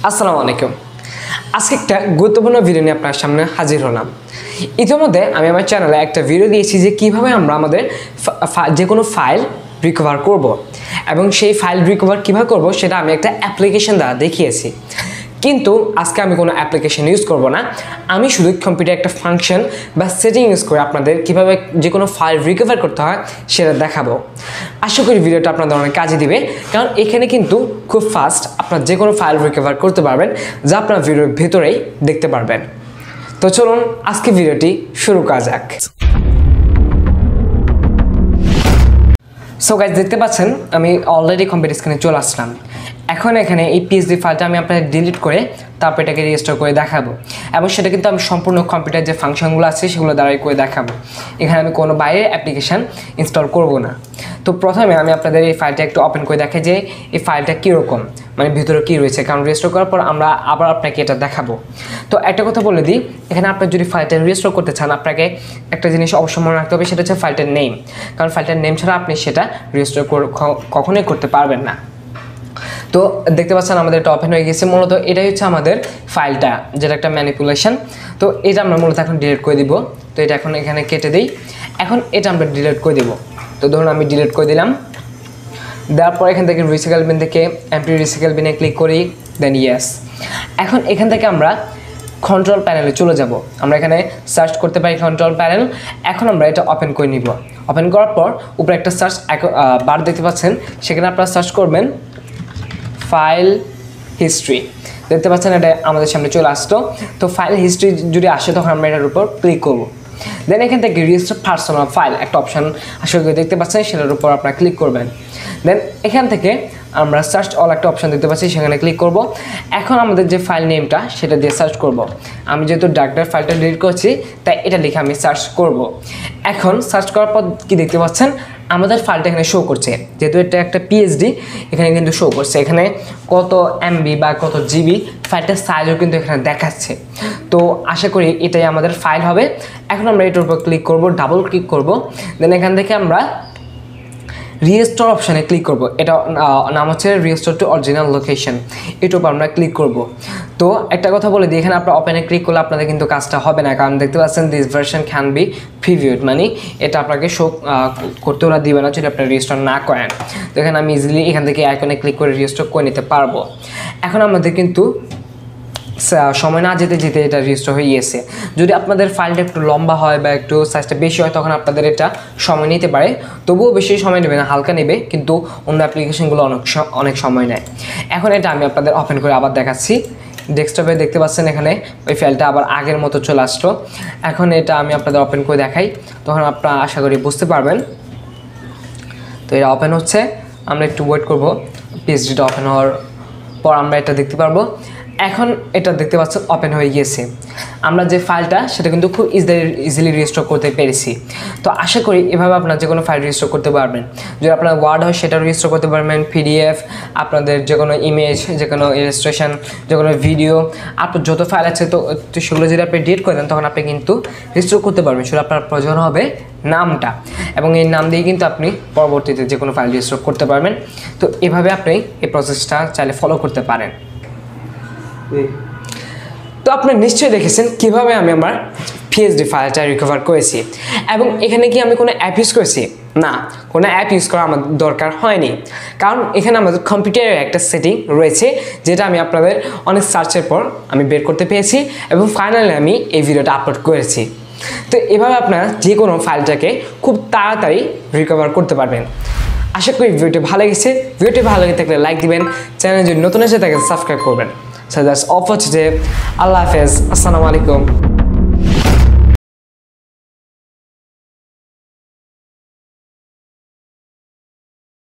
আসসালামু আলাইকুম। আজকে একটা গুরুত্বপূর্ণ ভিডিও নিয়ে আপনার সামনে হাজির হলাম। ইতিমধ্যে আমি আমার চ্যানেলে একটা ভিডিও দিয়েছি যে কিভাবে আমরা আমাদের যে কোনো ফাইল রিকভার করব এবং সেই ফাইল রিকভার কিভাবে করব সেটা আমি একটা অ্যাপ্লিকেশন দ্বারা দেখিয়েছি। কিন্তু আজকে আমি কোনো অ্যাপ্লিকেশন ইউজ করব না, আমি শুধু কম্পিউটার একটা ফাংশন বা সেটিং ইউজ করে আপনাদের কিভাবে যে কোনো ফাইল রিকভার করতে হয় সেটা দেখাবো। আশা করি ভিডিওটা আপনাদের অনেক কাজে দিবে, কারণ এখানে কিন্তু খুব ফাস্ট আপনার যে কোনো ফাইল রিকভার করতে পারবেন, যা আপনার ভিডিওর ভেতরেই দেখতে পারবেন। তো চলুন আজকে ভিডিওটি শুরু করা যাক। সো গাইস, দেখতে পাচ্ছেন আমি অলরেডি কম্পিউটার স্ক্রিনে চলে আসলাম। এখন এখানে এই পিএসডি ফাইলটা আমি আপনাদের ডিলিট করে তারপর এটাকে রেজিস্টার করে দেখাবো, এবং সেটা কিন্তু আমি সম্পূর্ণ কম্পিউটার যে ফাংশনগুলো আছে সেগুলো দ্বারাই করে দেখাবো। এখানে আমি কোনো বাইরের অ্যাপ্লিকেশান ইনস্টল করব না। তো প্রথমে আমি আপনাদের এই ফাইলটা একটু ওপেন করে দেখাই যে এই ফাইলটা কীরকম, মানে ভিতরে কী রয়েছে, কারণ রেজিস্টার করার পর আমরা আবার আপনাকে এটা দেখাবো। তো একটা কথা বলে দিই, এখানে আপনার যদি ফাইলটা রেজিস্টার করতে চান আপনাকে একটা জিনিস অবশ্যই মনে রাখতে হবে, সেটা হচ্ছে ফাইলটার নেম, কারণ ফাইলটার নেম ছাড়া আপনি সেটা রেজিস্টার কখনোই করতে পারবেন না। তো দেখতে পাচ্ছেন আমাদের এটা ওপেন হয়ে গেছে। মূলত এটাই হচ্ছে আমাদের ফাইলটা, যেটা একটা ম্যানিপুলেশন। তো এটা আমরা মূলত এখন ডিলিট করে দিব। তো এটা এখন এখানে কেটে দিই। এখন এটা আমরা ডিলিট করে দিব। তো ধরুন আমি ডিলিট করে দিলাম। দেওয়ার পর এখান থেকে রিসাইকেল বিন থেকে এমটি রিসাইকেল বিনে ক্লিক করি, দেন ইয়েস। এখন এখান থেকে আমরা কন্ট্রোল প্যানেলে চলে যাব। আমরা এখানে সার্চ করতে পারি কন্ট্রোল প্যানেল। এখন আমরা এটা ওপেন করে নিব। ওপেন করার পর উপরে একটা সার্চ বার দেখতে পাচ্ছেন, সেখানে আপনারা সার্চ করবেন ফাইল হিস্ট্রি। দেখতে পাচ্ছেন এটা আমাদের সামনে চলে আসতো। তো ফাইল হিস্ট্রি যদি আসে তখন আমরা এটার উপর ক্লিক করব। দেন এখান থেকে রেজিস্টার পার্সোনাল ফাইল একটা অপশান আসলে দেখতে পাচ্ছেন, সেটার উপর আপনারা ক্লিক করবেন। দেন এখান থেকে আমরা সার্চ অল একটা অপশান দেখতে পাচ্ছি, সেখানে ক্লিক করব। এখন আমাদের যে ফাইল নেমটা সেটা দিয়ে সার্চ করব। আমি যেহেতু ডাক্তার ফাইলটা ডিলিট করছি তাই এটা লিখে আমি সার্চ করব। এখন সার্চ করার পর কি দেখতে পাচ্ছেন, আমাদের ফাইলটা এখানে শো করছে। যেহেতু এটা একটা পিএইচডি, এখানে কিন্তু শো করছে এখানে কত এমবি বা কত জিবি, ফাইলটার সাইজও কিন্তু এখানে দেখাচ্ছে। তো আশা করি এটাই আমাদের ফাইল হবে। এখন আমরা এটার উপর ক্লিক করব, ডাবল ক্লিক করব। দেন এখান থেকে আমরা রিস্টোর অপশানে ক্লিক করব। এটা নাম হচ্ছে রিস্টোর টু অরিজিনাল লোকেশন। এটার উপর আমরা ক্লিক করব। তো একটা কথা বলে দিই, এখানে আপনার ওপেনে ক্লিক করলে আপনাদের কিন্তু কাজটা হবে না, কারণ দেখতে পাচ্ছেন দিস ভার্সন ক্যান বি প্রিভিউড, মানে এটা আপনাকে শো করতে ওরা দিবে না যদি আপনি রেজিস্টার না করেন। তো এখানে আমি ইজিলি এখান থেকে আইকনে ক্লিক করে রেজিস্টার করে নিতে পারবো। এখন আমাদের কিন্তু সময় না যেতে যেতে এটা রেজিস্টার হয়ে গিয়েছে। যদি আপনাদের ফাইলটা একটু লম্বা হয় বা একটু সাইজটা বেশি হয় তখন আপনাদের এটা সময় নিতে পারে, তবুও বেশি সময় নেবে না, হালকা নেবে, কিন্তু অন্য অ্যাপ্লিকেশনগুলো অনেক সময় নেয়। এখন এটা আমি আপনাদের ওপেন করে আবার দেখাচ্ছি। ডেস্কটপে দেখতে পাচ্ছেন এখানে ওই ফাইলটা আবার আগের মতো চলে আসলো। এখন এটা আমি আপনাদের ওপেন করে দেখাই, তখন আপনারা আশা করি বুঝতে পারবেন। তো এটা ওপেন হচ্ছে, আমরা একটু ওয়েট করব। পিএইচডিটা ওপেন হওয়ার পর আমরা এটা দেখতে পারবো। এখন এটা দেখতে পাচ্ছেন ওপেন হয়ে গিয়েছে। আমরা যে ফাইলটা সেটা কিন্তু খুব ইজিলি রেজিস্টার করতে পেরেছি। তো আশা করি এভাবে আপনারা যে কোনো ফাইল রেজিস্টার করতে পারবেন। যদি আপনার ওয়ার্ড হয় সেটা রেজিস্টার করতে পারবেন, পিডিএফ, আপনাদের যে কোনো ইমেজ, যে কোনো ইলাস্ট্রেশন, যে কোনো ভিডিও, আপনার যত ফাইল আছে তো সেগুলো যদি আপনি ডিলিট করে দেন তখন আপনি কিন্তু রেজিস্টার করতে পারবেন। শুধু আপনার প্রয়োজন হবে নামটা, এবং এই নাম দিয়ে কিন্তু আপনি পরবর্তীতে যে কোনো ফাইল রেজিস্টার করতে পারবেন। তো এভাবে আপনি এই প্রসেসটা চাইলে ফলো করতে পারেন। তো আপনারা নিশ্চয়ই দেখেছেন কিভাবে আমি আমার পিএইচডি ফাইলটা রিকভার করেছি, এবং এখানে কি আমি কোনো অ্যাপ ইউজ করেছি? না, কোনো অ্যাপ ইউজ করা আমার দরকার হয়নি, কারণ এখানে আমাদের কম্পিউটারের একটা সেটিং রয়েছে যেটা আমি আপনাদের অনেক সার্চের পর আমি বের করতে পেরেছি, এবং ফাইনালি আমি এই ভিডিওটা আপলোড করেছি। তো এভাবে আপনারা যে কোনো ফাইলটাকে খুব তাড়াতাড়ি রিকভার করতে পারবেন। আশা করি ভিডিওটি ভালো লেগেছে। ভিডিওটি ভালো লেগে থাকলে লাইক দিবেন, চ্যানেল যদি নতুন এসে থাকেন সাবস্ক্রাইব করবেন। So that's all for today. Allah Hafiz. Assalamu alaikum.